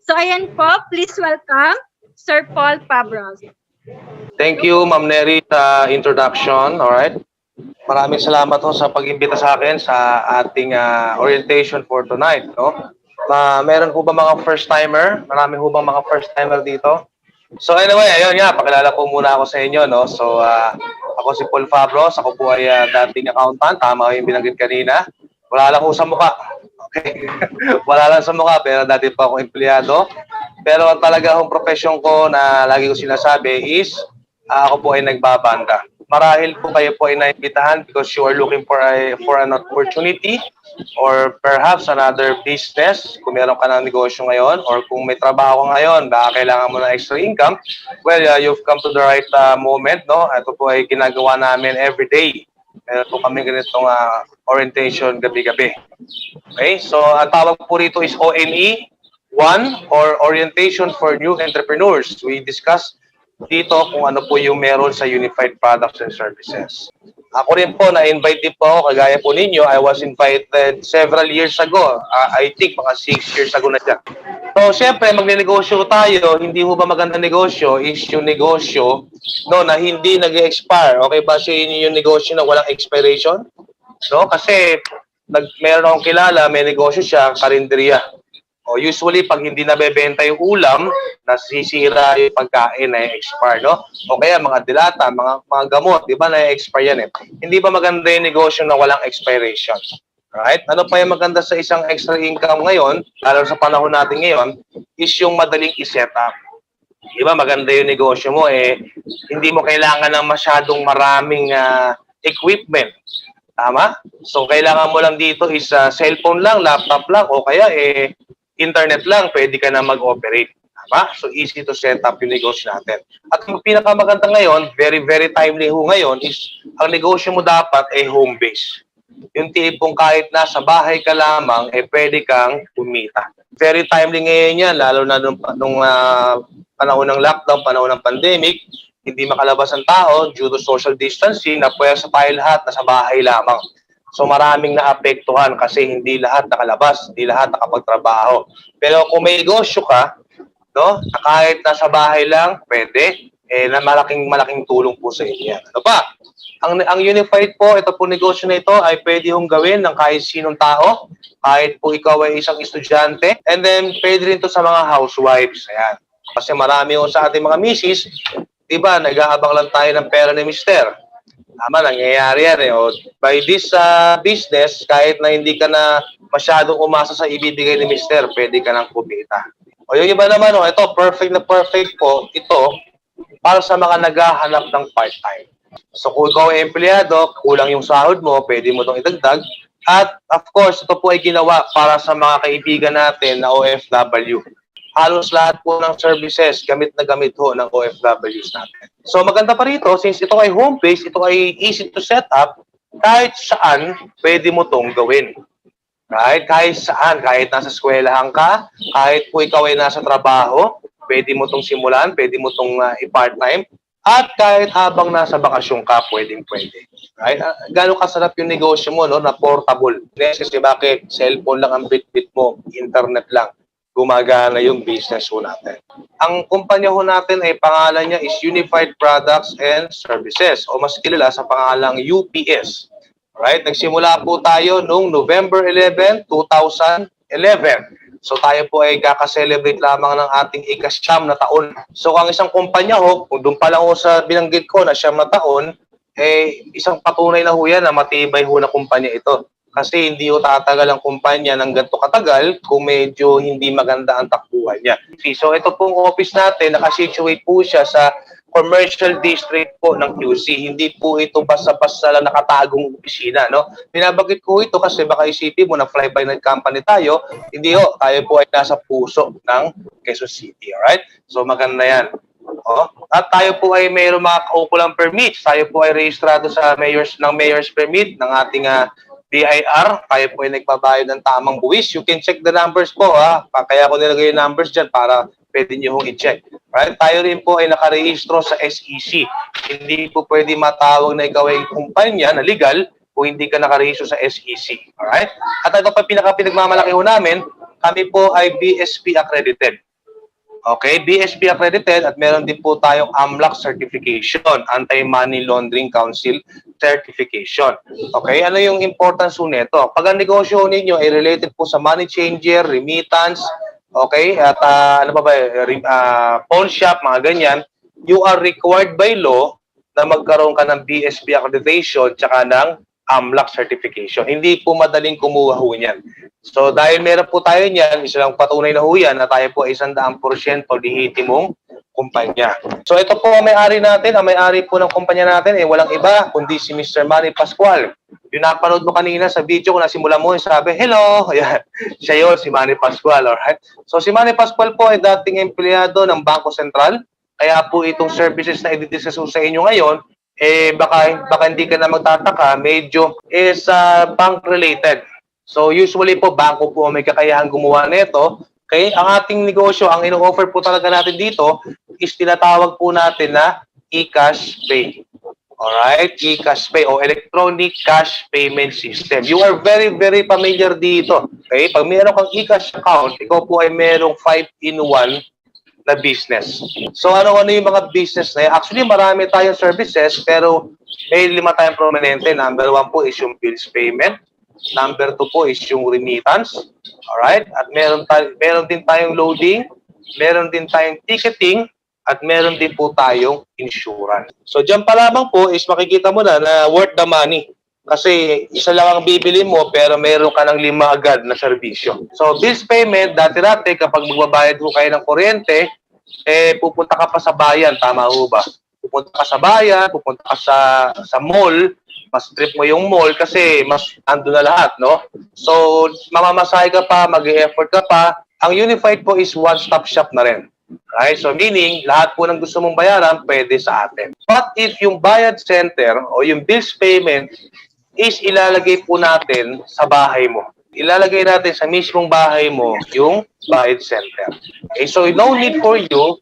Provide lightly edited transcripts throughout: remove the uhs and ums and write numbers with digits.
So ayan po, please welcome Sir Paul Pabros. Thank you, Ma'am Neri, sa introduction. Alright. Maraming salamat ho sa pag-imbita sa akin sa ating orientation for tonight. No? Meron po ba mga first-timer? Marami po ba mga first-timer dito? So anyway, ayun nga, pakilala po muna ako sa inyo. No? So ako si Paul Fabros. Ako po ay dating accountant. Tama yung binanggit kanina. Wala lang po sa mukha. Okay. Wala lang sa mukha, pero dati pa ako empleyado. Pero talaga ang profession ko na lagi ko sinasabi is ako po ay nagbabanda. Marahil po kayo po ay naimbitahan because you are looking for an opportunity or perhaps another business. Kung meron ka ng negosyo ngayon or kung may trabaho ngayon, baka kailangan mo ng extra income, well, you've come to the right moment. No? Ito po ay ginagawa namin every day. Meron po kami ganitong orientation gabi-gabi. Okay? So, ang tawag po rito is ONE 1 or Orientation for New Entrepreneurs. We discuss dito kung ano po yung meron sa Unified Products and Services. Ako rin po, na-invite din po ako, kagaya po ninyo, I was invited several years ago. I think mga 6 years ago na siya. So, syempre, magne-negosyo tayo, hindi mo ba maganda negosyo is yung negosyo no, na hindi nag-expire. Okay ba sa inyo yung negosyo na walang expiration? No? Kasi, meron akong kilala, may negosyo siya, karinderya. O usually, pag hindi nabebenta yung ulam, nasisira yung pagkain na expire, no? O kaya mga dilata, mga gamot, di ba na-expire yan eh. Hindi ba maganda yung negosyo na walang expiration? Alright? Ano pa yung maganda sa isang extra income ngayon, lalo sa panahon natin ngayon, is yung madaling i-set up. Di ba maganda yung negosyo mo, hindi mo kailangan ng masyadong maraming equipment. Tama? So, kailangan mo lang dito is cellphone lang, laptop lang, o kaya internet lang, pwede ka na mag-operate. Tama? So, easy to set up yung negosyo natin. At ang pinakamaganda ngayon, very, very timely ho ngayon, is ang negosyo mo dapat ay home-based. Yung tipong kahit nasa bahay ka lamang, pwede kang kumita. Very timely ngayon yan, lalo na nung panahon ng lockdown, panahon ng pandemic, hindi makalabas ang tao due to social distancing, na pwesa tayo lahat nasa bahay lamang. So maraming naapektuhan kasi hindi lahat nakalabas, hindi lahat nakapagtrabaho. Pero kung may negosyo ka, no, kahit nasa bahay lang, pwede, na malaking tulong po sa inyo. Ano pa? Ang Unified po, ito po negosyo na ito ay pwede hong gawin ng kahit sinong tao, kahit po ikaw ay isang estudyante, and then pwede rin to sa mga housewives. Ayan. Kasi marami ho sa ating mga misis, diba, nag-aabang lang tayo ng pera ni mister. Tama, nangyayari yan eh. O, by this business, kahit na hindi ka na masyadong umasa sa ibibigay ni mister, pwede ka nang kumita. O yung iba naman, ito, perfect na perfect po, ito, para sa mga naghahanap ng part-time. So kung ikaw ay empleyado, kulang yung sahod mo, pwede mo itong idagdag. At of course, ito po ay ginawa para sa mga kaibigan natin na OFW. Halos lahat po ng services, gamit na gamit ho ng OFWs natin. So maganda pa rito, since ito ay home-based, ito ay easy to set up, kahit saan pwede mo itong gawin. Right? Kahit saan, kahit nasa eskwelahan ka, kahit po ikaw ay nasa trabaho, pwede mo itong simulan, pwede mo itong i-part-time, at kahit habang nasa bakasyon ka, pwedeng-pwede. Right? Gano'ng kasarap yung negosyo mo, no, na portable. Kasi bakit? Cellphone lang ang bit-bit mo, internet lang. Gumagana yung business ho natin. Ang kumpanya ho natin ay pangalan niya is Unified Products and Services o mas kilala sa pangalang UPS. Right? Nagsimula po tayo noong November 11, 2011. So tayo po ay kaka-celebrate lamang ng ating ika-siyam na taon. So ang isang kumpanya ho, kung doon pa lang ho sa binanggit ko na siyam na taon, isang patunay na ho yan na matibay ho na kumpanya ito. Kasi hindi ho tatagal ang kumpanya ng ganito katagal kung medyo hindi maganda ang takbuhan niya. So ito pong office natin, nakasituate po siya sa commercial district po ng QC. Hindi po ito basta-basta lang nakatagong opisina, no? Binabagit ko ito kasi baka isipin mo na fly-by-night company tayo. Hindi ho, tayo po ay nasa puso ng Quezon City, alright? So maganda yan. At tayo po ay mayroong mga kaukulang permits. Tayo po ay rehistrado sa mayor's permit ng ating BIR, tayo po ay nagbabayad ng tamang buwis. You can check the numbers po, kaya ko nilagay yung numbers dyan para pwede nyo hong i-check. Right? Tayo rin po ay nakarehistro sa SEC. Hindi po pwede matawag na ikaw ay kumpanya na legal kung hindi ka nakarehistro sa SEC. Alright? At ito pa pinagmamalaki ho namin, kami po ay BSP accredited. Okay, BSP accredited at meron din po tayong AMLAC certification, Anti-Money Laundering Council certification. Okay, ano yung importance po nito? Pag ang negosyo ninyo ay related po sa money changer, remittance, okay, at ano pa ba, pawn shop, mga ganyan, you are required by law na magkaroon ka ng BSP accreditation tsaka ng AMLAC certification. Hindi po madaling kumuha ho niyan. So dahil meron po tayo niyan, isa lang patunay na ho yan na tayo po ay 100% lehitimong kumpanya. So ito po ang may-ari natin. Ang may-ari po ng kumpanya natin ay walang iba kundi si Mr. Manny Pascual. Yung napanood mo kanina sa video kung nasimula mo, sabi, hello! Ayan. Siya yun, si Manny Pascual. Alright? So si Manny Pascual po ay dating empleyado ng Bangko Sentral. Kaya po itong services na i-discuss sa inyo ngayon, baka hindi ka na magtataka, medyo is bank related. So usually po bangko po may kakayahan gumawa nito. Okay, ang ating negosyo, ang ino-offer po talaga natin dito is tinatawag po natin na e-cash pay. Alright, e-cash pay o electronic cash payment system. You are very, very familiar dito. Okay, pag mayroon kang e-cash account, ikaw po ay merong 5-in-1 na business. So ano-ano yung mga business na yan? Actually, marami tayong services, pero may 5 tayong prominente. Number 1 po is yung bills payment. Number 2 po is yung remittance. Alright? At meron din tayong loading, meron din tayong ticketing, at meron din po tayong insurance. So dyan pa lamang po is makikita mo na worth the money. Kasi isa lang ang bibili mo pero meron ka ng 5 agad na serbisyo. So bills payment, dati-dati kapag magbabayad ho kayo ng kuryente, pupunta ka pa sa bayan, tama ho ba? Pupunta ka sa bayan, pupunta ka sa mall, mas trip mo yung mall kasi mas ando na lahat, no? So mamamasahe ka pa, mag-e-effort ka pa. Ang Unified po is one-stop shop na rin. Right? So meaning, lahat po ng gusto mong bayaran, pwede sa atin. But if yung bayad center o yung bills payment is ilalagay po natin sa bahay mo. Ilalagay natin sa mismong bahay mo yung bayad center. Okay, so no need for you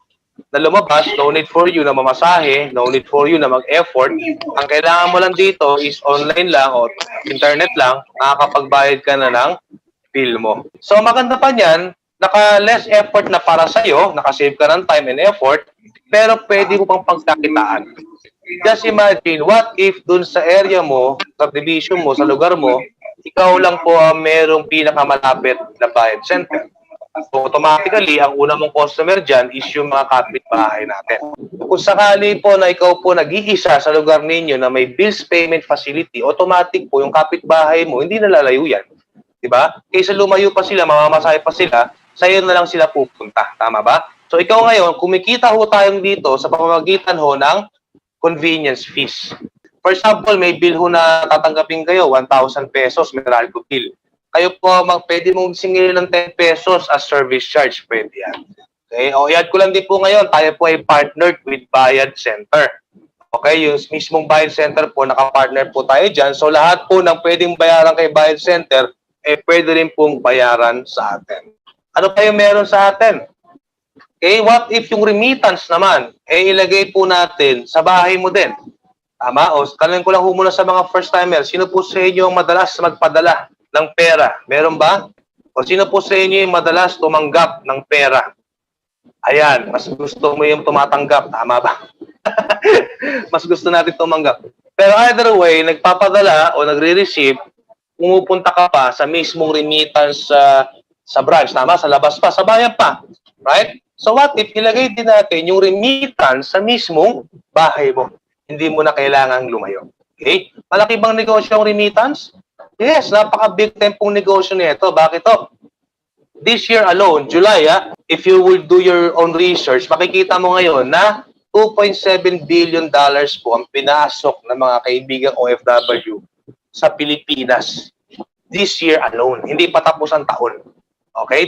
na lumabas, no need for you na mamasahe, no need for you na mag-effort. Ang kailangan mo lang dito is online lang o internet lang, nakakapagbayad ka na ng bill mo. So maganda pa niyan, naka-less effort na para sa'yo, naka-save ka ng time and effort, pero pwede mo pang pagkakitaan. Just imagine, what if dun sa area mo, sa division mo, sa lugar mo, ikaw lang po ang merong pinakamalapit na bayad center. So automatically, ang una mong customer dyan is yung mga kapitbahay natin. Kung sakali po na ikaw po nag-iisa sa lugar ninyo na may bills payment facility, automatic po yung kapitbahay mo, hindi nalalayo yan. Diba? Kaysa lumayo pa sila, mamamasahe pa sila, sa'yo na lang sila pupunta. Tama ba? So ikaw ngayon, kumikita ho tayong dito sa pamamagitan ho ng convenience fees. For example, may bill ho na tatanggapin kayo, 1,000 pesos, Meralco bill. Kayo po, pwede mong singilin ng 10 pesos as service charge. Pwede yan. Okay? O, i-add ko lang din po ngayon, tayo po ay partnered with Bayad Center. Okay? Yung mismong Bayad Center po, nakapartner po tayo dyan. So, lahat po ng pwedeng bayaran kay Bayad Center, pwede rin pong bayaran sa atin. Ano pa yung meron sa atin? Okay, what if yung remittance naman, ilagay po natin sa bahay mo din? Tama? O, tanongin ko lang muna sa mga first-timers, sino po sa inyo ang madalas magpadala ng pera? Meron ba? O sino po sa inyo yung madalas tumanggap ng pera? Ayan, mas gusto mo yung tumatanggap. Tama ba? Mas gusto natin tumanggap. Pero either way, nagpapadala o nagre-receive, pumupunta ka pa sa mismong remittance sa branch. Tama? Sa labas pa, sa bayan pa. Right? So what if ilagay din natin yung remittance sa mismong bahay mo? Hindi mo na kailangang lumayo. Okay? Malaki bang negosyo ang remittance? Yes, napaka-big time pong negosyo nito. Bakit to? This year alone, July, if you will do your own research, makikita mo ngayon na $2.7 billion po ang pinasok ng mga kaibigang OFW sa Pilipinas. This year alone. Hindi pa tapos ang taon. Okay?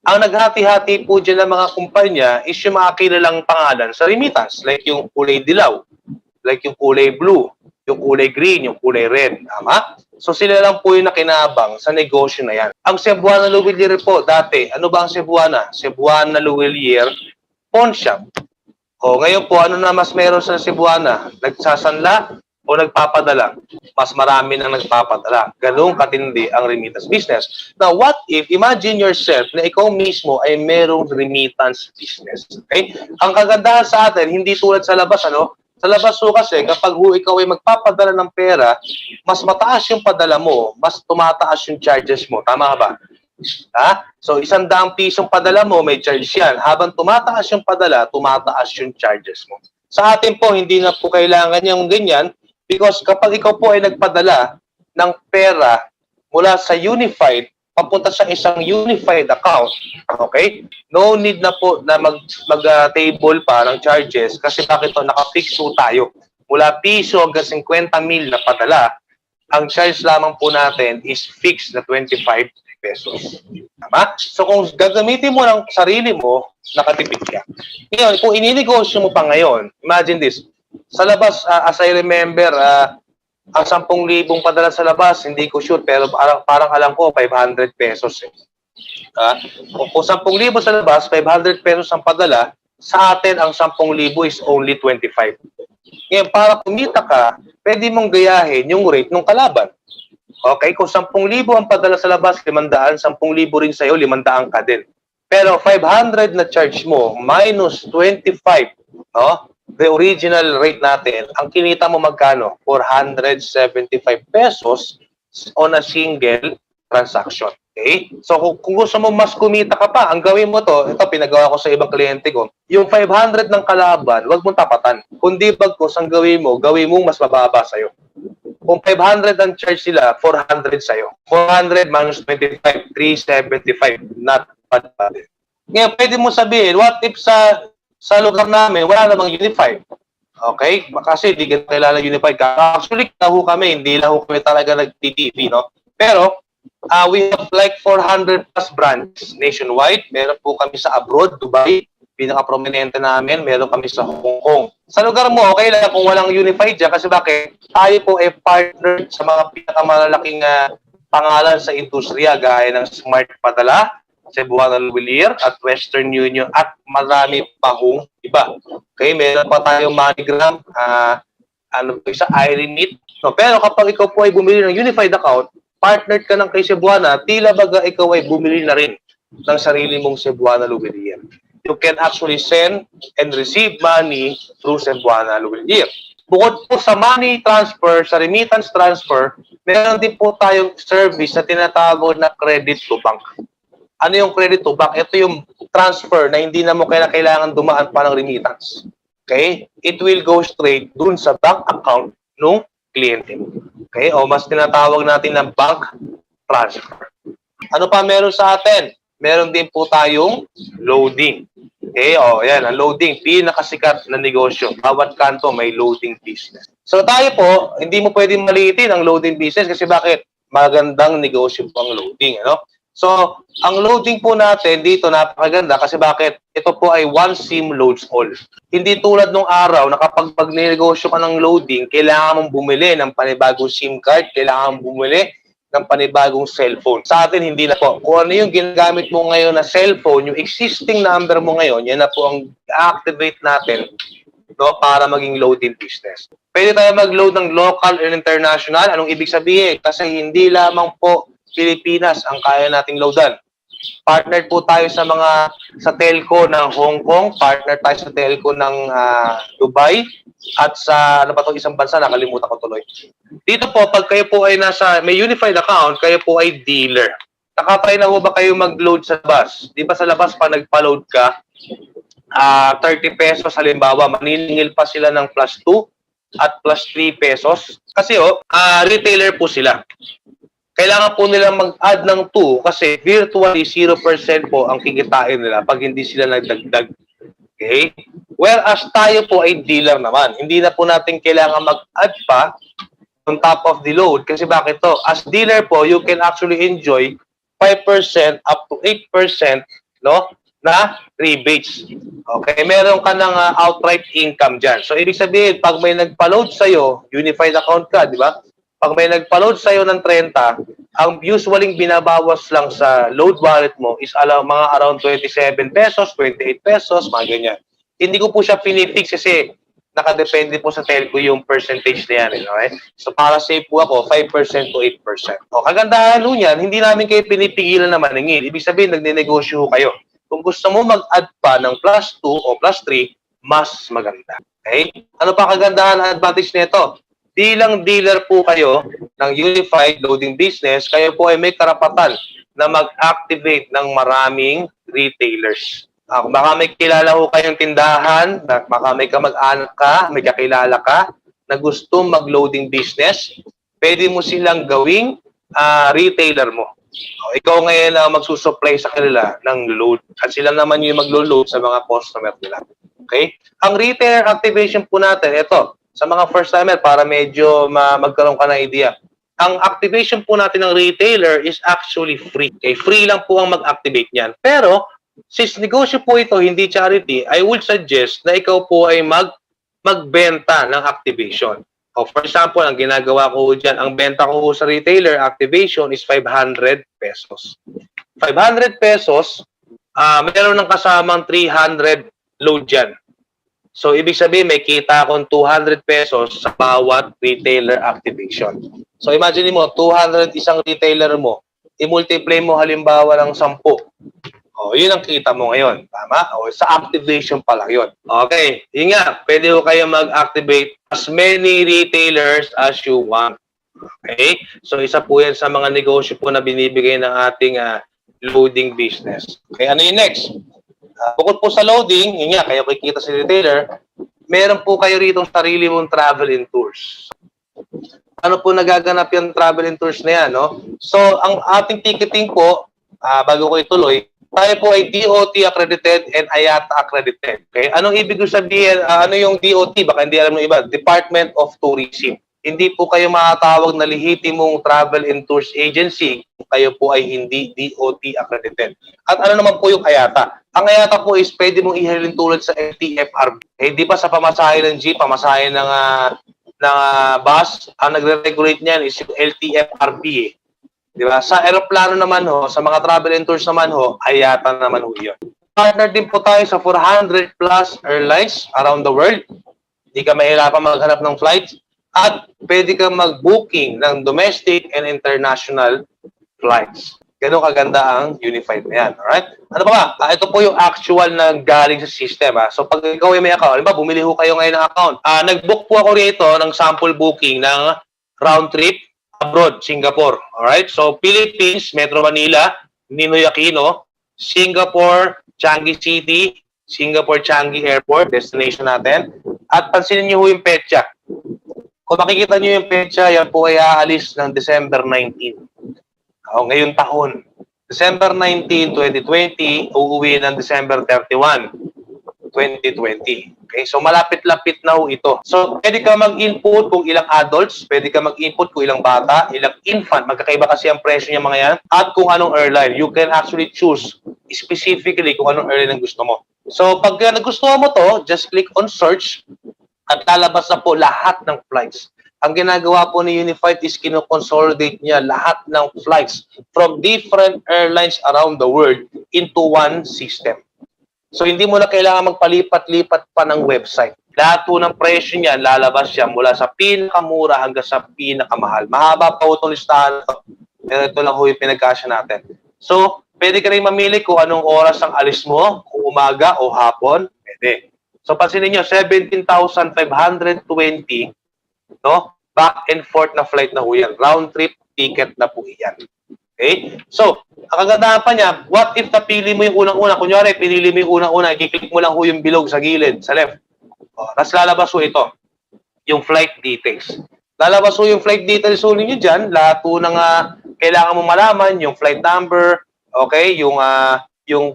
Ang naghati-hati po dyan ng mga kumpanya is yung mga kilalang pangalan sa remittance. Like yung kulay dilaw, like yung kulay blue, yung kulay green, yung kulay red. Tama? So sila lang po yung nakinabang sa negosyo na yan. Ang Cebuana Luwilier po, dati, ano ba ang Cebuana? Cebuana Luwilier Pawn Shop. O ngayon po, ano na mas meron sa Cebuana? Nagsasanla o nagpapadala, mas marami nang nagpapadala. Ganun katindi ang remittance business. Now, what if, imagine yourself na ikaw mismo ay merong remittance business. Okay? Ang kagandahan sa atin, hindi tulad sa labas, ano? Sa labas ho kasi, kapag ikaw ay magpapadala ng pera, mas mataas yung padala mo, mas tumataas yung charges mo. Tama ba? Ha? So, 100 pisong padala mo, may charge yan. Habang tumataas yung padala, tumataas yung charges mo. Sa atin po, hindi na po kailangan yung ganyan because kapag ikaw po ay nagpadala ng pera mula sa unified, papunta sa isang unified account, okay? No need na po na mag-table pa ng charges kasi bakit to naka-fix po tayo. Mula piso hanggang 50 mil na padala, ang charge lamang po natin is fixed na 25 pesos. Tama? So kung gagamitin mo ng sarili mo, nakatipid ka. Ngayon, kung ininegosyo mo pa ngayon, imagine this, sa labas, as I remember, ang 10,000 padala sa labas, hindi ko sure, pero parang alam ko, 500 pesos. Kung 10,000 sa labas, 500 pesos ang padala, sa atin, ang 10,000 is only 25. Ngayon, para kumita ka, pwede mong gayahin yung rate ng kalaban. Okay, kung 10,000 ang padala sa labas, 500, 10,000 rin sa'yo, 500 ka din. Pero 500 na charge mo, minus 25, no? The original rate natin, ang kinita mo magkano? 475 pesos on a single transaction. Okay? So kung gusto mo mas kumita ka pa, ang gawin mo to, ito pinagawa ko sa ibang kliyente ko, yung 500 ng kalaban, wag mong tapatan. Kundi bagkos ang gawin mo mas mababa sa'yo. Kung 500 ang charge sila, 400 sa'yo. 400 minus 25, 375. Not bad. Ngayon, pwede mo sabihin, what if sa lugar namin, wala namang unified? Okay? Kasi di ka kailangan unified. Actually, lahu kami, hindi lahu kami talaga nag-TTV, no? Pero, we have like 400 plus branches nationwide. Meron po kami sa abroad, Dubai, pinaka-prominente namin, meron kami sa Hong Kong. Sa lugar mo, okay lang kung walang unified dyan kasi bakit? Tayo po ay partner sa mga pinakamalalaking pangalan sa industriya gaya ng Smart Padala, Cebuana Luwilier at Western Union at marami pa hong iba. Okay, meron pa tayong MoneyGram, isa, iRemit. No, pero kapag ikaw po ay bumili ng unified account, partner ka ng kay Cebuana, tila baga ikaw ay bumili na rin ng sarili mong Cebuana Luwilier. You can actually send and receive money through Cebuana Luwilier. Bukod po sa money transfer, sa remittance transfer, meron din po tayong service na tinatawag na credit to bank. Ano yung credit to bank? Ito yung transfer na hindi na mo kailangan dumaan pa ng remittance. Okay? It will go straight dun sa bank account ng kliyente mo. Okay? O mas tinatawag natin na bank transfer. Ano pa meron sa atin? Meron din po tayong loading. Okay, yan, ang loading, pinakasikat na negosyo. Bawat kanto may loading business. So tayo po, hindi mo pwedeng maliitin ang loading business kasi bakit? Magandang negosyo po ang loading, ano? So, ang loading po natin dito napakaganda kasi bakit? Ito po ay one SIM loads all. Hindi tulad nung araw na kapag negosyo ka ng loading, kailangan mong bumili ng panibagong SIM card, kailangan mong bumili ng panibagong cellphone. Sa atin, hindi na po. Kung ano yung ginagamit mo ngayon na cellphone, yung existing number mo ngayon, yan na po ang activate natin, no, para maging loading business. Pwede tayo mag-load ng local and international. Anong ibig sabihin? Kasi hindi lamang po Pilipinas ang kaya nating loadan. Partner po tayo sa telco ng Hong Kong, partner tayo sa telco ng Dubai, at sa isang bansa, nakalimutan ko tuloy. Dito po, pag kayo po ay may unified account, kayo po ay dealer. Nakatry na ho ba kayo mag-load sa bus? Di ba sa labas, pa nagpa-load ka, 30 pesos halimbawa, maniningil pa sila ng plus 2 at plus 3 pesos. Kasi retailer po sila. Kailangan po nilang mag-add ng 2 kasi virtually 0% po ang kikitain nila pag hindi sila nagdagdag. Okay? Whereas tayo po ay dealer naman. Hindi na po natin kailangan mag-add pa on top of the load. Kasi bakit to? As dealer po, you can actually enjoy 5% up to 8% no, na rebates. Okay? Meron ka ng outright income dyan. So, ibig sabihin, pag may nagpa-load sa'yo, unified account ka, di ba? Pag may nagpa-load sa'yo ng 30, ang usually binabawas lang sa load wallet mo is mga around 27 pesos, 28 pesos, mga ganyan. Hindi ko po siya pinifix kasi nakadepende po sa telco yung percentage na yan. Okay? So para safe po ako, 5% to 8%. O, kagandahan po niyan, hindi namin kayo pinipigilan na maningil. Ibig sabihin, nagnenegosyo kayo. Kung gusto mo mag-add pa ng plus 2 o plus 3, mas maganda. Okay? Ano pa kagandahan at advantage nito? Bilang dealer po kayo ng Unified Loading Business, kayo po ay may karapatan na mag-activate ng maraming retailers. Baka may kilala ko kayong tindahan, baka may kamag-anak ka, may kakilala ka na gusto mag-loading business, pwede mo silang gawing retailer mo. Ikaw ngayon na magsusupply sa kanila ng load at sila naman yung maglo-load sa mga customer nila. Okay? Ang retailer activation po natin, ito, sa mga first timer para medyo magkaroon ka ng idea. Ang activation po natin ng retailer is actually free. Okay? Free lang po ang mag-activate niyan. Pero since negosyo po ito, hindi charity, I would suggest na ikaw po ay magbenta ng activation. O for example, ang ginagawa ko dyan, ang benta ko sa retailer activation is 500 pesos. 500 pesos, meron ng kasamang 300 load dyan. So, ibig sabihin, may kita akong 200 pesos sa bawat retailer activation. So, imagine mo, 200 isang retailer mo, i-multiply mo halimbawa ng 10. O, yun ang kita mo ngayon. Tama? O, sa activation pa lang yun. Okay. Yun nga, pwede ko kayo mag-activate as many retailers as you want. Okay? So, isa po yan sa mga negosyo po na binibigay ng ating loading business. Okay, ano yung next? Bukod po sa loading, yun nga, kayo kikita sa retailer, meron po kayo rito sarili mong travel and tours. Ano po nagaganap yung travel and tours na yan, no? So, ang ating ticketing po, bago ko ituloy, tayo po ay DOT accredited and IATA accredited. Okay? Anong ibig sabihin? Ano yung DOT? Baka hindi alam ng iba. Department of Tourism. Hindi po kayo makatawag na lehitimong travel and tours agency kung kayo po ay hindi DOT accredited. At ano naman po yung IATA? Ang IATA po is pwede mong ihalin tulad sa LTFRB. Eh, di ba sa pamasahe ng jeep, pamasahe ng bus, ang nagre-regulate niyan is yung LTFRB eh. Di ba? Sa aeroplano naman ho, sa mga travel and tours naman ho, IATA naman ho yun. Partner din po tayo sa 400 plus airlines around the world. Hindi ka mahirapan maghanap ng flights. At pwede ka mag-booking ng domestic and international flights. Ganun kaganda ang Unified na yan. Alright? Ano pa ba? Ito po yung actual na galing sa system. So pag ikaw ay may account, alam ba, bumili ho kayo ngayon ng account. Nag-book po ako rito ng sample booking ng round trip abroad, Singapore. Alright? So Philippines, Metro Manila, Ninoy Aquino, Singapore, Changi City, Singapore Changi Airport, destination natin. At pansinin niyo ho yung petsa. Kung makikita niyo yung petsa, yan po ay aalis ng December 19. Ngayong taon. December 19, 2020, uuwi ng December 31, 2020. Okay, so malapit-lapit na ho ito. So, pwede ka mag-input kung ilang adults, pwede ka mag-input kung ilang bata, ilang infant, magkakaiba kasi ang presyo niya mga yan, at kung anong airline. You can actually choose specifically kung anong airline ang gusto mo. So, pag nagustuhan mo to, just click on search, at lalabas na po lahat ng flights. Ang ginagawa po ni Unified is kino-consolidate niya lahat ng flights from different airlines around the world into one system. So hindi mo na kailangan magpalipat-lipat pa ng website. Lahat po ng presyo niya, lalabas siya mula sa pinakamura hanggang sa pinakamahal. Mahaba pa po itong listahan ito. Pero ito lang po yung pinagkasya natin. So, pwede ka rin mamili kung anong oras ang alis mo, kung umaga o hapon, pwede. So, pansinin nyo, 17,520, no? Back and forth na flight na po yan. Round trip ticket na po yan. Okay? So, ang kagandahan pa niya, what if napili mo yung unang-una? Kunyari, pinili mo yung unang-una, i-click mo lang po yung bilog sa gilid, sa left. Tapos lalabas po ito, yung flight details. Lalabas po yung flight details po ninyo dyan, lahat po ng kailangan mo malaman, yung flight number, okay, yung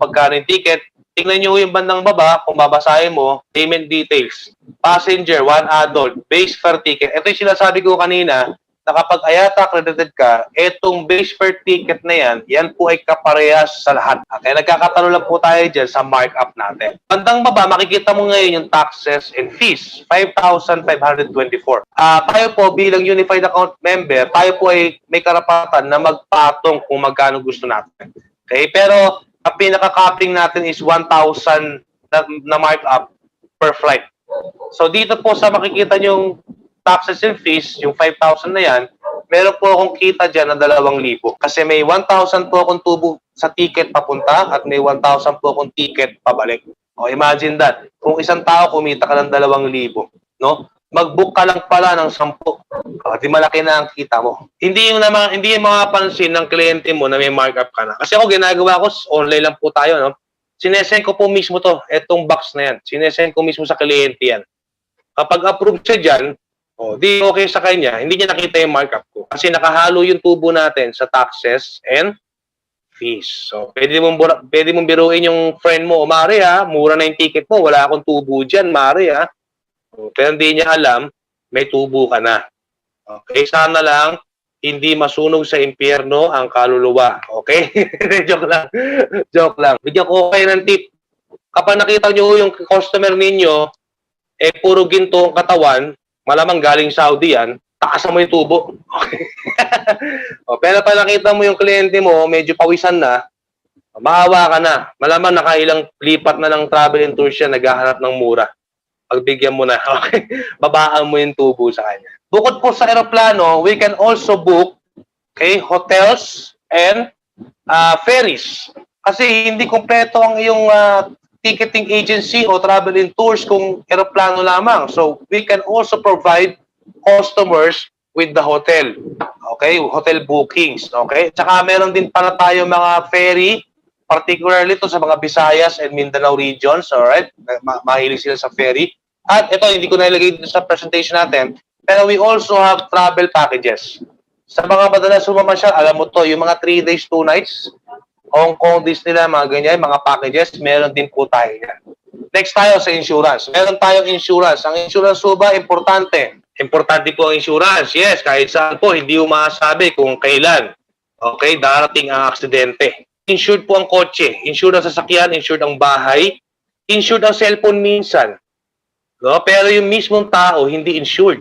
pagkano yung ticket. Tingnan nyo yung bandang baba, kung babasahin mo, payment details. Passenger, 1 adult, base fare ticket. Ito yung sinasabi ko kanina, na kapag IATA accredited ka, etong base fare ticket na yan, yan po ay kaparehas sa lahat. Okay, nagkakatalo lang po tayo dyan sa markup natin. Bandang baba, makikita mo ngayon yung taxes and fees, 5,524. Tayo po bilang Unified Account Member, tayo po ay may karapatan na magpatong kung magkano gusto natin. Okay, pero ang pinaka-capping natin is 1,000 na markup per flight. So dito po sa makikita yung taxes and fees, yung 5,000 na yan, meron po akong kita dyan na 2,000. Kasi may 1,000 po akong tubo sa ticket papunta at may 1,000 po akong ticket pabalik. O imagine that. Kung isang tao kumita ka ng 2,000, no? Mag-book ka lang pala ng 10. Di malaki na ang kita mo. Hindi yung mapapansin ng kliyente mo na may markup ka na. Kasi ako ginagawa ko, online lang po tayo, no? Sinesend ko po mismo to, etong box na yan. Sinesend ko mismo sa kliyente yan. Kapag approve siya dyan, di okay sa kanya, hindi niya nakita yung markup ko. Kasi nakahalo yung tubo natin sa taxes and fees. So, pwede mong biruin yung friend mo, Mare mura na yung ticket mo, wala akong tubo dyan, Mare Pero hindi niya alam, may tubo ka na. Okay, sana lang, hindi masunog sa impyerno ang kaluluwa. Okay? Joke lang. Joke lang. Bigyan ko kayo ng tip. Kapag nakita nyo yung customer ninyo, puro ginto ang katawan, malamang galing Saudi yan, takasan mo yung tubo. Okay? Pero pag nakita mo yung kliyente mo, medyo pawisan na, maawa ka na. Malamang nakailang lipat na ng travel and tour siya, naghahanap ng mura. Pagbigyan mo na, okay? Babaan mo yung tubo sa kanya. Bukod po sa aeroplano, we can also book hotels and ferries. Kasi hindi kompleto ang iyong ticketing agency o travel and tours kung aeroplano lamang. So, we can also provide customers with the hotel. Okay? Hotel bookings. Okay? Tsaka meron din para tayo mga ferry, particularly to sa mga Visayas and Mindanao regions. Alright? Mahilig sila sa ferry. At ito, hindi ko nailagay dito sa presentation natin, pero we also have travel packages. Sa mga madalas sumamasyal, alam mo to, yung mga 3 days, 2 nights, Hong Kong, Disneyland, mga ganyan, mga packages, meron din po tayo yan. Next tayo sa insurance. Meron tayong insurance. Ang insurance po ba, importante? Importante po ang insurance. Yes, kahit saan po, hindi mo masasabi kung kailan. Okay, darating ang aksidente. Insured po ang kotse, insured ang sasakyan, insured ang bahay, insured ang cellphone minsan. No? Pero yung mismong tao, hindi insured.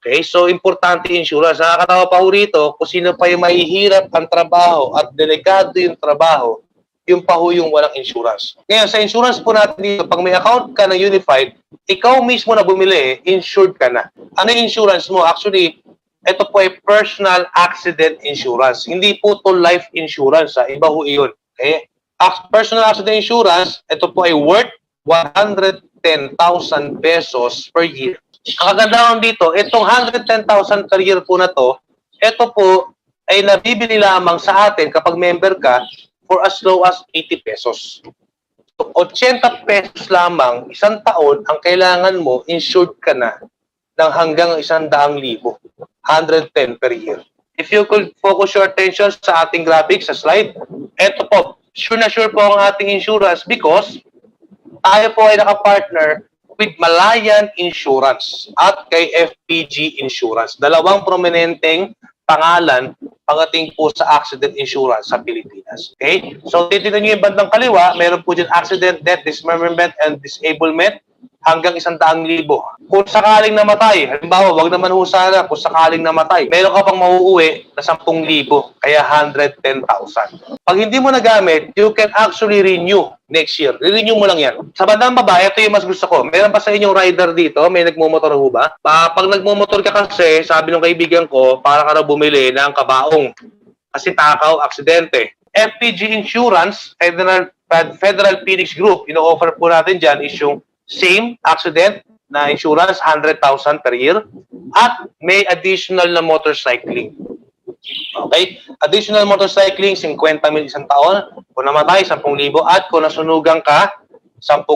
Okay? So, importante insurance. Nakakatawa pa ho rito, kung sino pa yung mahihirap ang trabaho at delikado yung trabaho, yung pa ho yung walang insurance. Ngayon, sa insurance po natin dito, pag may account ka ng Unified, ikaw mismo na bumili, insured ka na. Ano yung insurance mo? Actually, ito po ay personal accident insurance. Hindi po to life insurance. Iba ho iyon. Okay? Personal accident insurance, ito po ay worth 110,000 pesos per year. Ang kagandahan dito, itong 110,000 per year po na to, ito po ay nabibili lamang sa atin kapag member ka for as low as 80 pesos. So, 80 pesos lamang, isang taon, ang kailangan mo, insured ka na ng hanggang 100,000. 110 per year. If you could focus your attention sa ating graphics, sa slide, ito po, sure na sure po ang ating insurance because tayo po ay nakapartner with Malayan Insurance at kay FPG Insurance. Dalawang prominenteng pangalan pagdating po sa accident insurance sa Pilipinas. Okay? So, titignan nyo yung bandang kaliwa, meron po dyan accident, death, dismemberment, and disablement hanggang 100,000. Kung sakaling namatay, halimbawa, wag naman ho sana, kung sakaling namatay, meron ka pang mauuwi na 10,000, kaya 110,000. Pag hindi mo nagamit, you can actually renew next year. Renew mo lang yan. Sa bandang baba, ito yung mas gusto ko. Meron pa sa inyong rider dito, may nagmumotor ho ba? Pag nagmumotor ka kasi, sabi ng kaibigan ko, para ka na bumili ng kabaong. Kasi takaw, aksidente. FPG Insurance, Federal Phoenix Group, ino-offer po natin dyan is yung same accident na insurance, 100,000 per year, at may additional na motorcycling. Okay? Additional motorcycling, 50,000 isang taon. Kung namatay, 10,000. At kung nasunugan ka, 10,000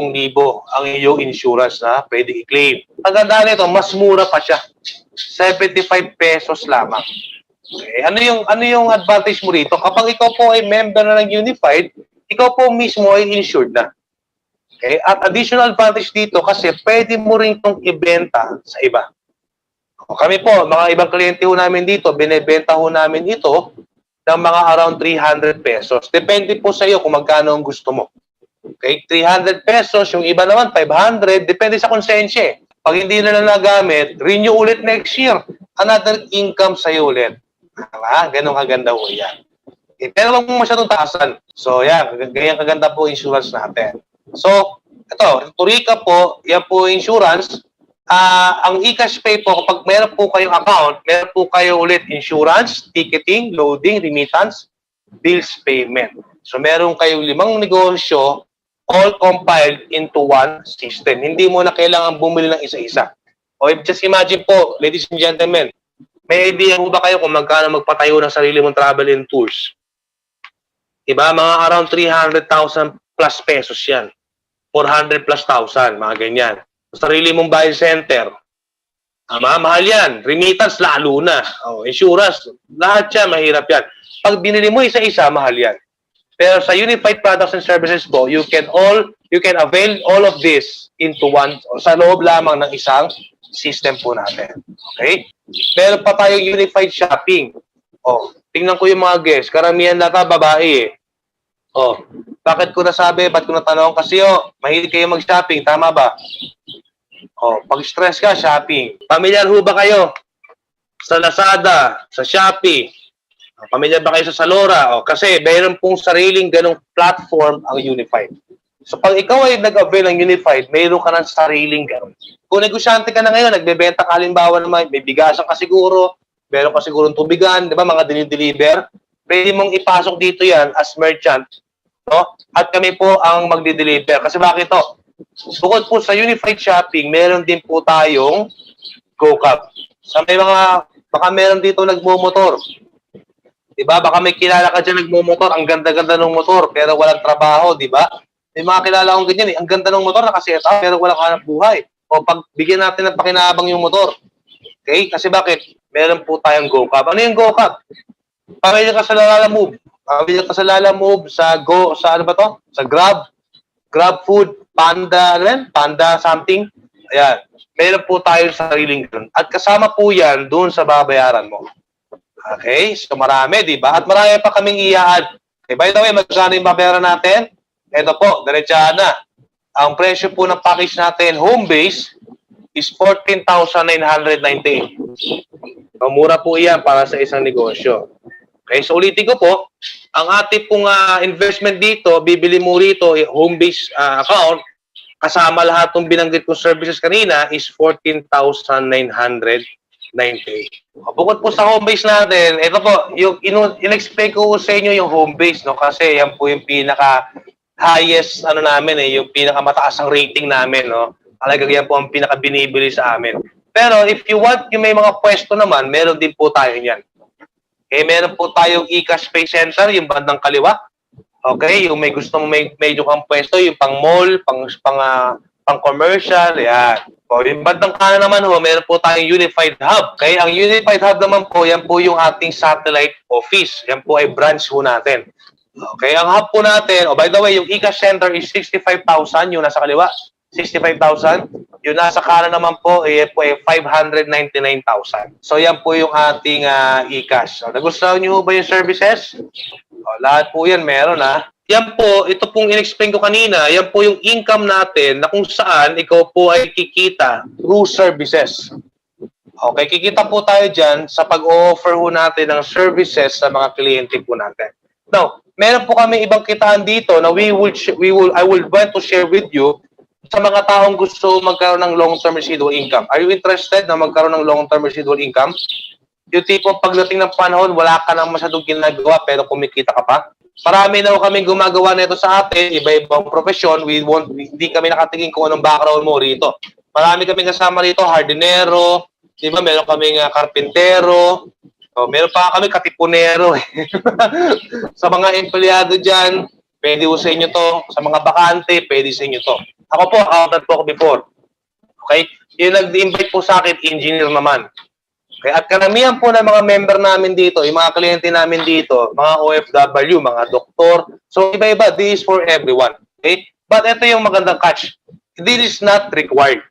ang iyong insurance na pwede i-claim. Ang ganda nito, mas mura pa siya. 75 pesos lamang. Okay? Ano yung advantage mo rito? Kapag ikaw po ay member na ng Unified, ikaw po mismo ay insured na. Okay? At additional advantage dito kasi pwede mo rin itong ibenta sa iba. Kami po, mga ibang kliyente ho namin dito, binibenta ho namin ito ng mga around 300 pesos. Depende po sa iyo kung magkano ang gusto mo. Okay? 300 pesos, yung iba naman 500, depende sa konsensya. Pag hindi na nagamit, renew ulit next year. Another income sa iyo ulit. Ganun kaganda ho yan. Okay, pero wag mo masyadong taasan. So, yan. Ganyan kaganda po insurance natin. So, ito ito, to recap po, yan po insurance. Ang e-cash pay po, kapag meron po kayong account, meron po kayo ulit insurance, ticketing, loading, remittance, bills payment. So meron kayong 5 negosyo, all compiled into one system. Hindi mo na kailangan bumili ng isa-isa. O just imagine po, ladies and gentlemen, may idea mo ba kayo kung magkano magpatayo ng sarili mong travel and tours? Diba? Mga around 300,000 plus pesos yan. 400 plus thousand, mga ganyan. Sarili mong buy center. Mahal yan. Remittance, lalo na. Insurance, lahat yan, mahirap yan. Pag binili mo isa-isa, mahal yan. Pero sa Unified Products and Services po, you can avail all of this into one, sa loob lamang ng isang system po natin. Okay? Meron pa tayong Unified Shopping. Tingnan ko yung mga guests. Karamihan nata babae eh. Bakit ko nasabi? Ba't ko natanong? Kasi mahilig kayo mag-shopping. Tama ba? Pag stress ka, shopping. Pamilyar ho ba kayo sa Lazada, sa Shopee? Pamilyar ba kayo sa Zalora? Kasi mayroon pong sariling ganong platform ang Unified. So pag ikaw ay nag-avail ng Unified, mayroon ka ng sariling ganon. Kung negosyante ka na ngayon, nagbebenta ka halimbawa naman, may bigasan ka siguro, meron ka siguro tubigan, di ba, mga dinideliver, pwede mong ipasok dito yan as merchant, no? At kami po ang magdi-deliver. Kasi bakit to? Bukod po sa Unified Shopping, meron din po tayong GoCab. Sa may mga, baka meron dito nagmumotor. Diba? Baka may kilala ka dyan nagmumotor, ang ganda-ganda ng motor, pero walang trabaho, di ba? May mga kilala akong ganyan, ang ganda ng motor, nakaseta, pero walang hanap buhay. O pag bigyan natin ng pakinabang yung motor. Okay? Kasi bakit? Meron po tayong GoCab. Ano yung GoCab? Pamilya ka sa Lalamove. Pamilya ka sa Lalamove, sa ano ba to? Sa Grab Food, Panda, ano yan? Panda something. Ayan. Meron po tayong sariling ganun. At kasama po yan doon sa babayaran mo. Okay? So marami, di ba? At marami pa kaming i-add. Okay, by the way, magkano yung babayaran natin? Ito po, diretsahan na. Ang presyo po ng package natin, home base, is 14,998. So, mura po yan para sa isang negosyo. Okay, so ulitin ko po, ang ating pong investment dito, bibili mo rito, home base account, kasama lahat ng binanggit kong services kanina is 14,998. Bukod po sa home base natin, ito po, yung in-explain ko sa inyo yung home base, no? Kasi yan po yung pinaka highest namin yung pinakamataas ang rating namin, no? Talagang yan po ang pinaka binibili sa amin. Pero if you want yung may mga pwesto naman, meron din po tayo yan. Okay, meron po tayong e-cash pay center, yung bandang kaliwa. Okay, yung may gusto mo medyo kang pwesto, yung pang mall, pang commercial, yan. O, yung bandang kanan naman meron po tayong Unified Hub. Okay, ang Unified Hub naman po, yan po yung ating satellite office. Yan po ay branch po natin. Okay, ang hub po natin, by the way, yung e-cash center is 65,000, yung nasa kaliwa, 65,000. Yung nasa kanan naman po, ay 599,000. So, yan po yung ating e-cash. So, nagustuhan niyo ba yung services? Lahat po yan meron Yan po, ito pong in-explain ko kanina, yan po yung income natin na kung saan ikaw po ay kikita through services. Okay, kikita po tayo dyan sa pag-offer po natin ng services sa mga kliyente po natin. Now, meron po kami ibang kitaan dito na I will want to share with you sa mga taong gusto magkaroon ng long-term residual income. Are you interested na magkaroon ng long-term residual income? Yung tipo pagdating ng panahon, wala ka nang masyadong ginagawa pero kumikita ka pa. Marami na kaming gumagawa nito sa atin, iba-ibang profesyon. Hindi kami nakatingin kung anong background mo rito. Marami kaming kasama rito, hardinero, di ba? Meron kaming karpintero, meron pa kami katipunero. Sa mga empleyado dyan, pwede sa inyo to. Sa mga bakante, pwede sa inyo to. Ako po, accountant po ako before. Okay? Yung nag-invite po sa akin, engineer naman. Okay? At karamihan po ng mga member namin dito, yung mga kliyente namin dito, mga OFW, mga doktor. So, iba-iba. This is for everyone. Okay? But ito yung magandang catch. This is not required.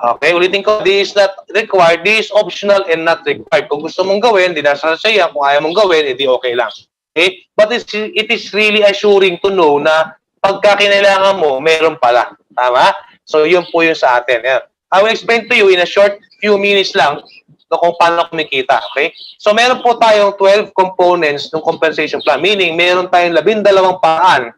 Okay? Ulitin ko, this is not required. This is optional and not required. Kung gusto mong gawin, di nasa sa'yo. Kung ayaw mong gawin, edi okay lang. Okay? But it is really assuring to know na pagka kinailangan mo, meron pala. Tama? So, yun po yung sa atin. Yan. I will explain to you in a short few minutes lang kung paano kumikita. Okay? So, meron po tayong 12 components ng compensation plan. Meaning, meron tayong 12 paraan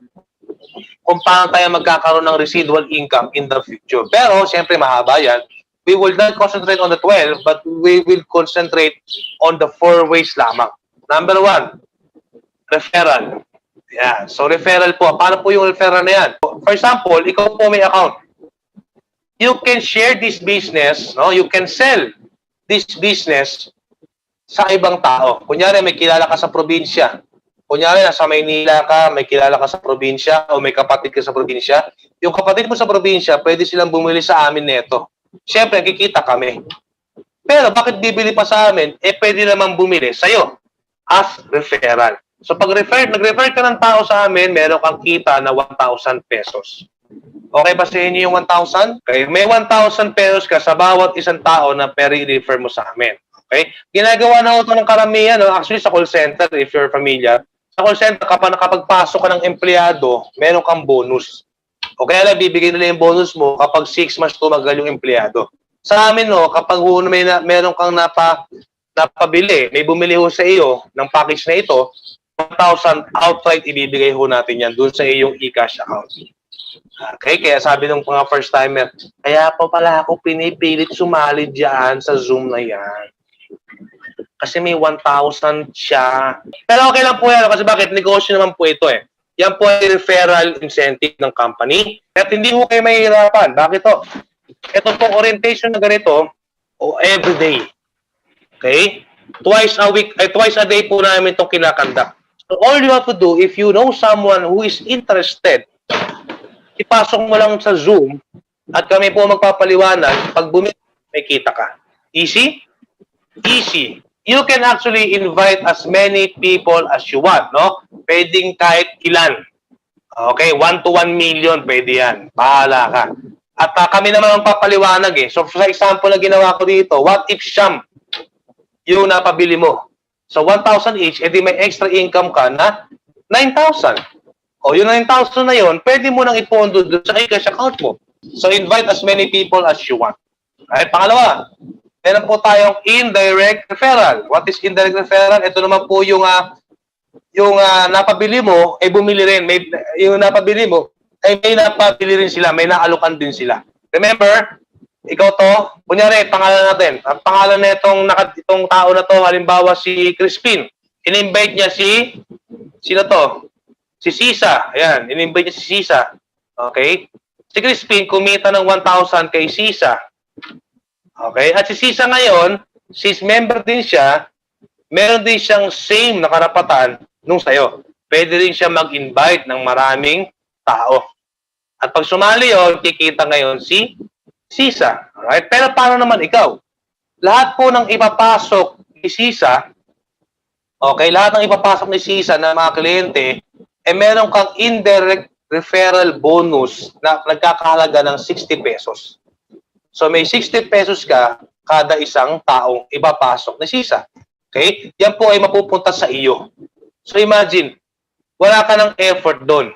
kung paano tayo magkakaroon ng residual income in the future. Pero, siyempre, mahaba yan. We will not concentrate on the 12, but we will concentrate on the 4 ways lamang. Number 1, referral. Yan. So, referral po. Paano po yung referral na yan? For example, ikaw po may account. You can share this business, no? You can sell this business sa ibang tao. Kunyari, may kilala ka sa probinsya. Kunyari, nasa Maynila ka, may kilala ka sa probinsya, o may kapatid ka sa probinsya. Yung kapatid mo sa probinsya, pwede silang bumili sa amin neto. Siyempre, kikita kami. Pero, bakit bibili pa sa amin? Pwede naman bumili sa'yo as referral. So, pag nag-refer ka ng tao sa amin, meron kang kita na 1,000 pesos. Okay ba sa inyo yung 1,000? Okay. May 1,000 pesos ka sa bawat isang tao na peri-refer mo sa amin. Okay? Ginagawa na ito ng karamihan, no? Actually, sa call center, if you're familiar, sa call center, kapag pasok ka ng empleyado, meron kang bonus. Okay, alam, bibigyan nila yung bonus mo kapag 6 months tumagal yung empleyado. Sa amin, no, kapag meron kang napabili, may bumili ho sa iyo ng package na ito, 1,000 outright ibibigay ho natin yan doon sa iyong e-cash account. Okay, kaya sabi ng mga first timer, kaya pa pala ako pinipilit sumali dyan sa Zoom na yan. Kasi may 1,000 siya. Pero okay lang po yan, kasi bakit? Negosyo naman po ito eh. Yan po ay referral incentive ng company. At hindi po kayo mahihirapan. Bakit to? Ito pong orientation na ganito, every day. Okay? Twice a day po namin itong kinakandak. So all you have to do, if you know someone who is interested, ipasok mo lang sa Zoom at kami po magpapaliwanag. Pag bumili, may kita ka. Easy? Easy. You can actually invite as many people as you want, no? Pwedeng kahit ilan. Okay, 1 to 1 million, pwede yan. Bahala ka. At kami naman ang papaliwanag eh. So, sa example na ginawa ko dito, what if siyam yung napabili mo? So, 1,000 each, edi may extra income ka na 9,000. O, yung 9,000 na yun, pwede mo nang ipondo doon sa e-cash account mo. So, invite as many people as you want. Alright, pangalawa, meron po tayong indirect referral. What is indirect referral? Ito naman po yung napabili mo, bumili rin. Yung napabili mo, may napabili rin sila, may naalukan din sila. Remember, ikaw to, kunyari, pangalan natin. Ang pangalan na itong tao na to, halimbawa si Crispin. In-invite niya sino to? Si Sisa. Ayan, in-invite niya si Sisa. Okay? Si Crispin, kumita ng 1,000 kay Sisa. Okay? At si Sisa ngayon, since member din siya, meron din siyang same na karapatan nung sa'yo. Pwede rin siya mag-invite ng maraming tao. At pag sumali yun, kikita ngayon si Sisa. Alright? Pero paano naman ikaw? Lahat po ng ipapasok ni Sisa, okay, lahat ng ipapasok ni Sisa na mga kliyente, meron kang indirect referral bonus na nagkakahalaga ng 60 pesos. So may 60 pesos ka kada isang taong ipapasok ni Sisa. Okay? Yan po ay mapupunta sa iyo. So imagine, wala ka ng effort doon.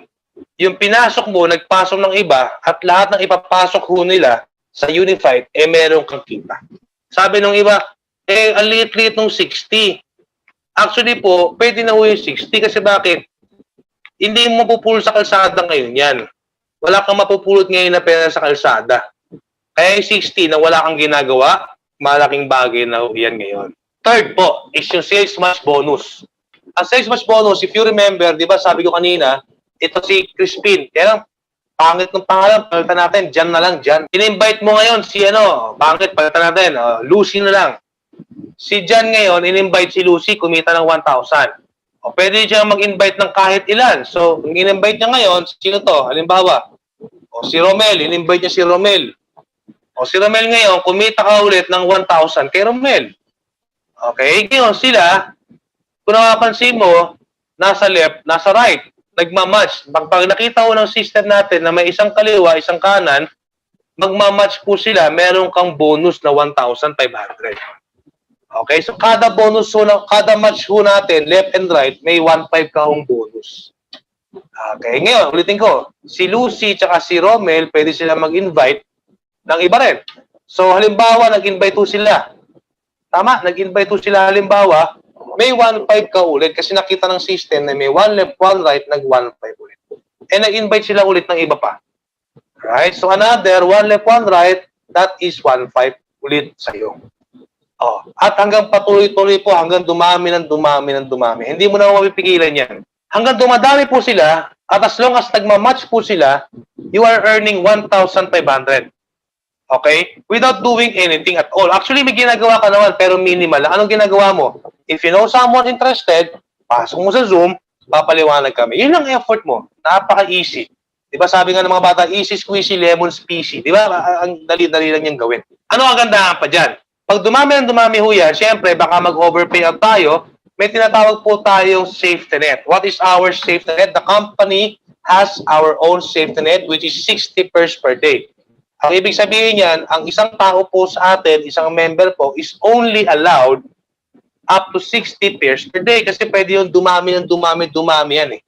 Yung pinasok mo, nagpasok ng iba, at lahat ng ipapasok ho nila sa Unified, meron kang kita. Sabi ng iba, ang liit-liit ng 60. Actually po, pwede na ho yung 60 kasi bakit? Hindi mo mapupulot sa kalsada ngayon yan. Wala kang mapupulot ngayon na pera sa kalsada. Kaya yung 60 na wala kang ginagawa, malaking bagay na yan ngayon. Third po, is yung sales match bonus. Ang sales match bonus, if you remember, di ba sabi ko kanina, ito si Crispin. Kaya pangit ng pangalan, palitan natin, Jan na lang, Jan. In-invite mo ngayon si pangit, palitan natin, Lucy na lang. Si Jan ngayon, in-invite si Lucy, kumita ng 1,000. O pwede siya mag-invite ng kahit ilan. So, ang in-invite niya ngayon, sino to? Halimbawa, si Romel, in-invite niya si Romel. O si Romel ngayon, kumita ka ulit ng 1,000 kay Romel. Okay, ngayon sila, kung napapansin mo, nasa left, nasa right, nagmamatch. Pag nakita ko ng system natin na may isang kaliwa, isang kanan, magmamatch po sila, meron kang bonus na 1,500. Okay, so kada bonus kada match ho natin, left and right, may 1,500 ka hong bonus. Okay, ngayon, ulitin ko, si Lucy tsaka si Romel, pwede sila mag-invite ng iba rin. So, halimbawa, nag-invite ho sila. Tama, nag-invite ho sila halimbawa, may 1,500 ka ulit kasi nakita ng system na may 1 left, 1 right, nag 1,500 ulit. And nag-invite sila ulit ng iba pa. Right? So another, one left, one right, that is 1.5 ulit sa'yo. Oh, at hanggang patuloy-tuloy po, hanggang dumami ng dumami ng dumami. Hindi mo na mapipigilan yan. Hanggang dumadami po sila, at as long as nagmamatch po sila, you are earning 1,500. Okay? Without doing anything at all. Actually, may ginagawa ka naman, pero minimal lang. Anong ginagawa mo? If you know someone interested, pasok mo sa Zoom, papaliwanag kami. Yun lang effort mo. Napaka-easy. Di ba sabi nga ng mga bata, easy squeezy, lemon squeezy. Di ba? Ang dali-dali lang yung gawin. Ano ang gandahan pa dyan? Pag dumami ng dumami ho yan, syempre, baka mag-overpay out tayo, may tinatawag po tayong safety net. What is our safety net? The company has our own safety net, which is 60 pairs per day. Ang ibig sabihin yan, ang isang tao po sa atin, isang member po, is only allowed up to 60 pairs per day kasi pwede yung dumami ng dumami yan eh.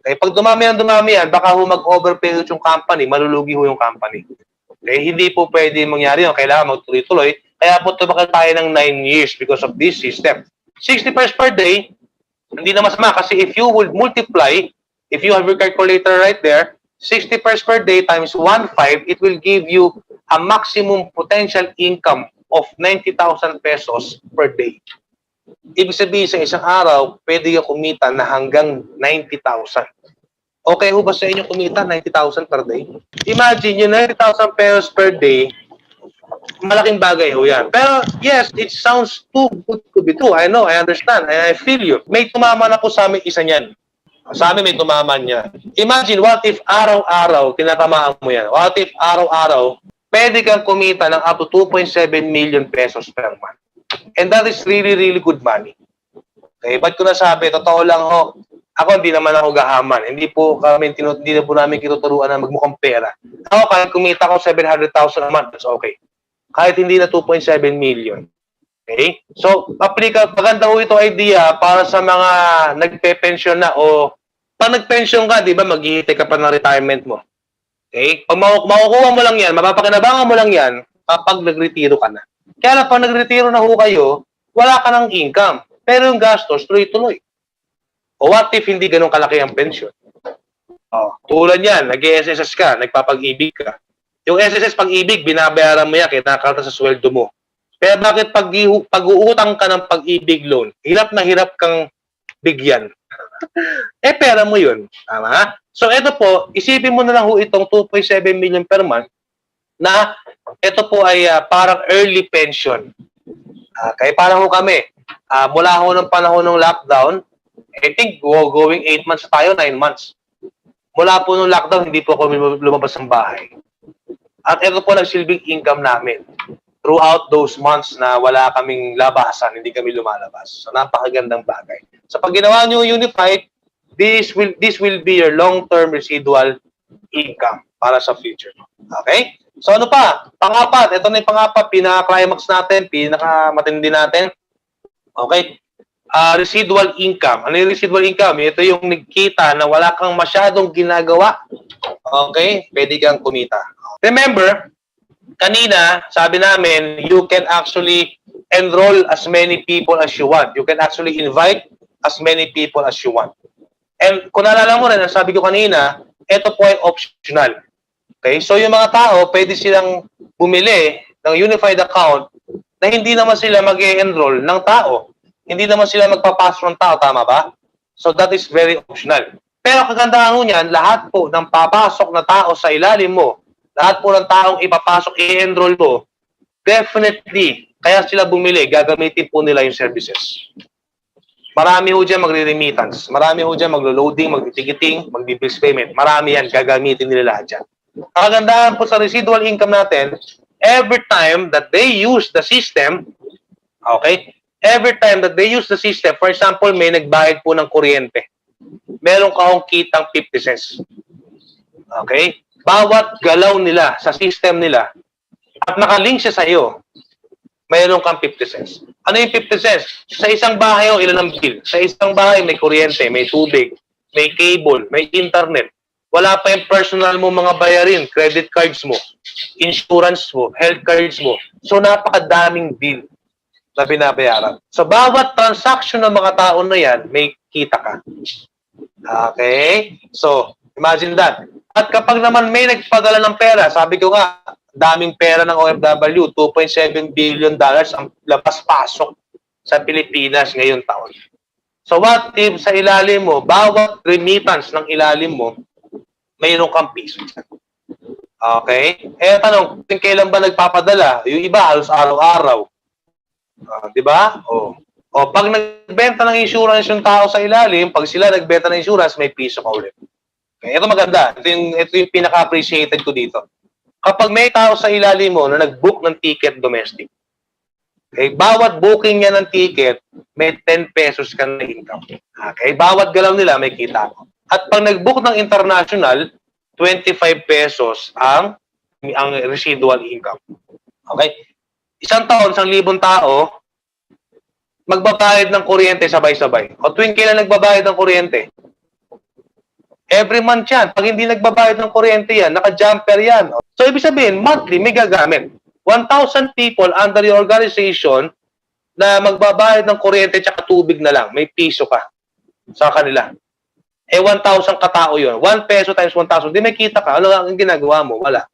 Okay, pag dumami ng dumami yan, baka ho mag-overpay yung company, malulugi ho yung company. Okay, hindi po pwede mangyari yun, kailangan magtuloy-tuloy. Kaya po tumakal tayo ng 9 years because of this system. 60 pairs per day, hindi na masama kasi if you would multiply, if you have your calculator right there, 60 pairs per day times 1.5, it will give you a maximum potential income of 90,000 pesos per day. Ibig sabihin sa isang araw, pwede ka kumita na hanggang 90,000. Okay ho ba sa inyo kumita 90,000 per day? Imagine yung 90,000 pesos per day, malaking bagay ho yan. Pero yes, it sounds too good to be true. I know, I understand, and I feel you. May tumama na po sa amin isa niyan. Sa amin may tumama niya. Imagine, what if araw-araw tinatamaan mo yan? What if araw-araw pwede kang kumita ng up to 2.7 million pesos per month? And that is really, really good money. Okay, ba't ko nasabi? Totoo lang ho. Ako, hindi naman ako gahaman. Hindi na po namin kinuturuan na magmukhang pera. Ako, kahit kumita ko 700,000 a month, that's okay. Kahit hindi na 2.7 million. Okay? So, maganda ho ito idea para sa mga nagpe-pension na o pag nag-pension ka, di ba, maghihintay ka pa ng retirement mo. Okay? Pag makukuha mo lang yan, mapapakinabangan mo lang yan kapag nagretiro ka na. Kaya lang, pag nagretiro na ho kayo, wala ka ng income. Pero yung gastos, tuloy-tuloy. O what if hindi ganun kalaki ang pension? Oh, tulad yan, nag-SSS ka, nagpapag-ibig ka. Yung SSS pag-ibig, binabayaran mo yan, kinakalta sa sweldo mo. Kaya bakit pag-uutang ka ng pag-ibig loan, hirap na hirap kang bigyan? Pera mo yun. Tama? So, ito po, isipin mo na lang ho itong 2.7 million per month na ito po ay parang early pension. Kaya parang ho kami, mula ho ng panahon ng lockdown, I think going 8 months tayo, 9 months. Mula po nung lockdown, hindi po kami lumabas ng bahay. At ito po nagsilbing income namin throughout those months na wala kaming labasan, hindi kami lumalabas. So, napakagandang bagay. So, pag ginawa nyo Unified, this will be your long-term residual income para sa future. Okay? So, ano pa? Pang-apat. Ito na yung pang-apat. Pinaka-climax natin. Pinaka-matindi natin. Okay? Residual income. Ano yung residual income? Ito yung nagkita na wala kang masyadong ginagawa. Okay? Pwede kang kumita. Remember, kanina, sabi namin, you can actually enroll as many people as you want. You can actually invite as many people as you want. And kung naalala mo rin, sabi ko kanina, ito po ay optional. Okay? So yung mga tao, pwede silang bumili ng unified account na hindi naman sila mag-e-enroll ng tao. Hindi naman sila magpapasok ng tao, tama ba? So that is very optional. Pero kagandahan mo niyan, lahat po ng papasok na tao sa ilalim mo, lahat po ng taong ipapasok, i-enroll mo, definitely, kaya sila bumili, gagamitin po nila yung services. Marami ho dyan magre-remittance. Marami ho dyan maglo-loading, mag-ticketing, mag-bills payment. Marami yan, gagamitin nila lahat dyan. Kagandahan po sa residual income natin, every time that they use the system, okay, every time that they use the system, for example, may nagbayad po ng kuryente. Meron ka hong kitang 50 cents. Okay? Bawat galaw nila sa system nila at nakalink siya sa iyo, mayroon kang 50 cents. Ano yung 50 cents? Sa isang bahay o ilan ang bill? Sa isang bahay may kuryente, may tubig, may cable, may internet. Wala pa yung personal mo mga bayarin, credit cards mo, insurance mo, health cards mo. So napakadaming bill na binabayaran. So bawat transaction ng mga tao na yan, may kita ka. Okay? So, Imagine that. At kapag naman may nagpadala ng pera, sabi ko nga, daming pera ng OFW, $2.7 billion ang labas-pasok sa Pilipinas ngayong taon. So what if sa ilalim mo, bawat remittance ng ilalim mo, mayroon kang piso. Okay? Tanong, kailan ba nagpapadala? Yung iba, halos araw-araw. Di ba? Pag nagbenta ng insurance yung tao sa ilalim, pag sila nagbenta ng insurance, may piso ka ulit. Okay, ito maganda. Ito yung pinaka-appreciated ko dito. Kapag may tao sa ilalim mo na nag-book ng ticket domestic, okay, bawat booking niya ng ticket, may 10 pesos ka na income. Okay, bawat galaw nila may kita. At pag nag-book ng international, 25 pesos ang residual income. Okay? Isang taon, 1,000 tao, magbabayad ng kuryente sabay-sabay. O tuwing kailan nagbabayad ng kuryente? Every month yan. Pag hindi nagbabayad ng kuryente yan, naka-jumper yan. So, ibig sabihin, monthly, may gagamit. 1,000 people under your organization na magbabayad ng kuryente tsaka tubig na lang. May piso ka sa kanila. 1,000 katao yun. 1 peso times 1,000. Di may kita ka. Ano ang ginagawa mo? Wala.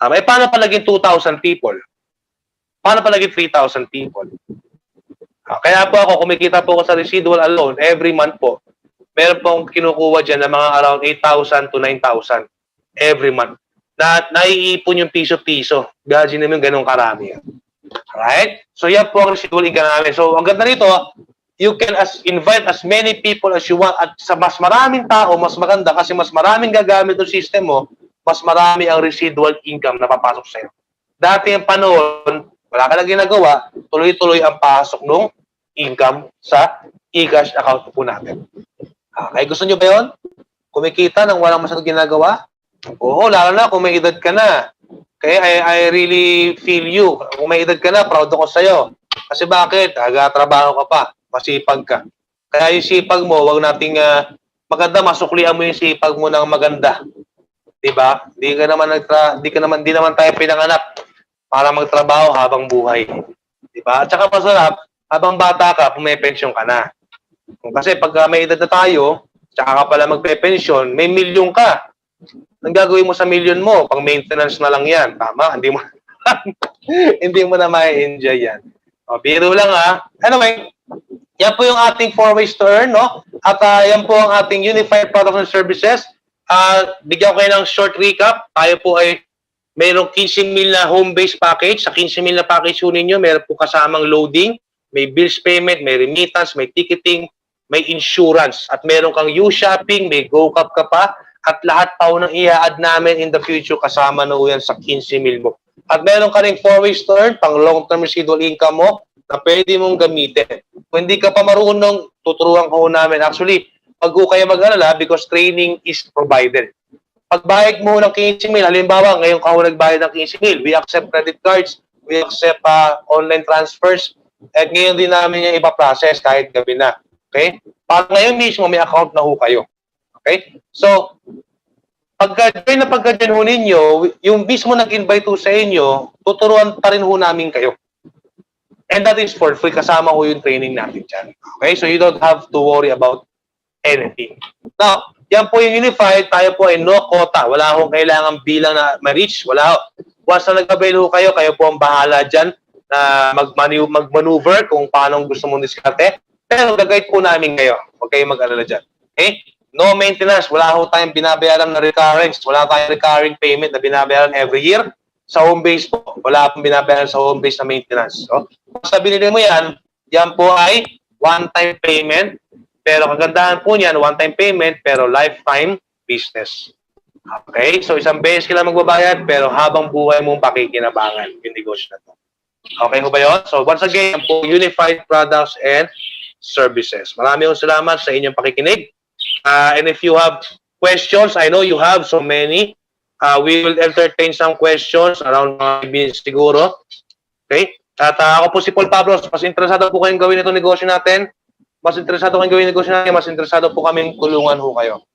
Paano pa naging 2,000 people? Paano pa naging 3,000 people? Kaya po ako, kumikita po ako sa residual alone every month po. Meron pong kinukuha dyan na mga around 8,000 to 9,000 every month. Na naiipon yung piso-piso. Gajin naman yung ganun karami. Alright? So yan po ang residual income namin. So ang ganda nito, you can invite as many people as you want. At sa mas maraming tao, mas maganda kasi mas maraming gagamit ng system mo, mas marami ang residual income na papasok sa'yo. Dati yung panahon, wala ka na ginagawa, tuloy-tuloy ang pasok ng income sa e-cash account po natin. Okay, gusto nyo ba yun? Kumikita nang walang masyadong ginagawa? Oo, lalo na kung may edad ka na. Kaya I really feel you. Kung may edad ka na, proud ako sa'yo. Kasi bakit? Trabaho ka pa. Masipag ka. Kaya yung sipag mo, wag nating maganda, masuklian mo yung sipag mo ng maganda. Diba? Di naman tayo pinanganak para magtrabaho habang buhay. Diba? At saka masarap, habang bata ka, pumepensyon ka na. Kasi pag may edad na tayo, tsaka ka pala magpe-pension, may milyon ka. Ang gagawin mo sa milyon mo, pang maintenance na lang yan. Tama? Hindi mo hindi mo na ma-enjoy yan. Biro lang Anyway, yan po yung ating 4 ways to earn, no? At yan po ang ating Unified Products and Services. Bigyan ko kayo ng short recap. Tayo po ay mayroong 15 mil na home-based package. Sa 15 mil na package po ninyo, mayroon po kasamang loading, may bills payment, may remittance, may ticketing, may insurance. At meron kang U-shopping, may GoCap ka pa. At lahat pa nang i-add namin in the future kasama na yan sa 15 mil mo. At meron ka rin 4 ways to earn, pang long-term residual income mo na pwede mong gamitin. Kung hindi ka pa marunong, tuturuan ko namin. Actually, pag kayo mag-alala, because training is provided. Pagbayad mo ng 15 mil, halimbawa, ngayon ka nagbayad ng 15 mil, we accept credit cards, we accept online transfers, at ngayon din namin yung ipaprocess kahit gabi na. Okay? Para ngayon mismo, may account na ho kayo. Okay? So, pagka-join ho ninyo, yung mismo nag-invite ho sa inyo, tuturuan pa rin ho namin kayo. And that is for free. Kasama ho yung training natin dyan. Okay? So, you don't have to worry about anything. Now, yan po yung Unified. Tayo po ay no quota. Wala akong kailangan bilang na ma-reach. Wala ho. Once na nag-avail ho kayo po ang bahala dyan na mag-maneuver kung paano gusto mong diskarte. Pero gagayad po namin kayo. Huwag kayong mag-alala dyan. Okay? No maintenance. Wala ho tayong binabayaran na recurrence. Wala tayong recurring payment na binabayaran every year. Sa home base po, wala pong binabayaran sa home base na maintenance. So, basta binili mo yan po ay one-time payment. Pero kagandahan po niyan, one-time payment, pero lifetime business. Okay? So, isang beses ka lang magbabayad, pero habang buhay mong pakikinabangan yung negosyo na to. Okay ho ba yun? So, once again, po, Unified Products and Services. Maraming salamat sa inyong pakikinig. And if you have questions, I know you have so many. We will entertain some questions around mga minutes siguro. Okay? At ako po si Paul Pablos. Mas interesado po kayong gawin itong negosyo natin. Mas interesado kayong gawin negosyo natin. Mas interesado po kaming tulungan ho kayo.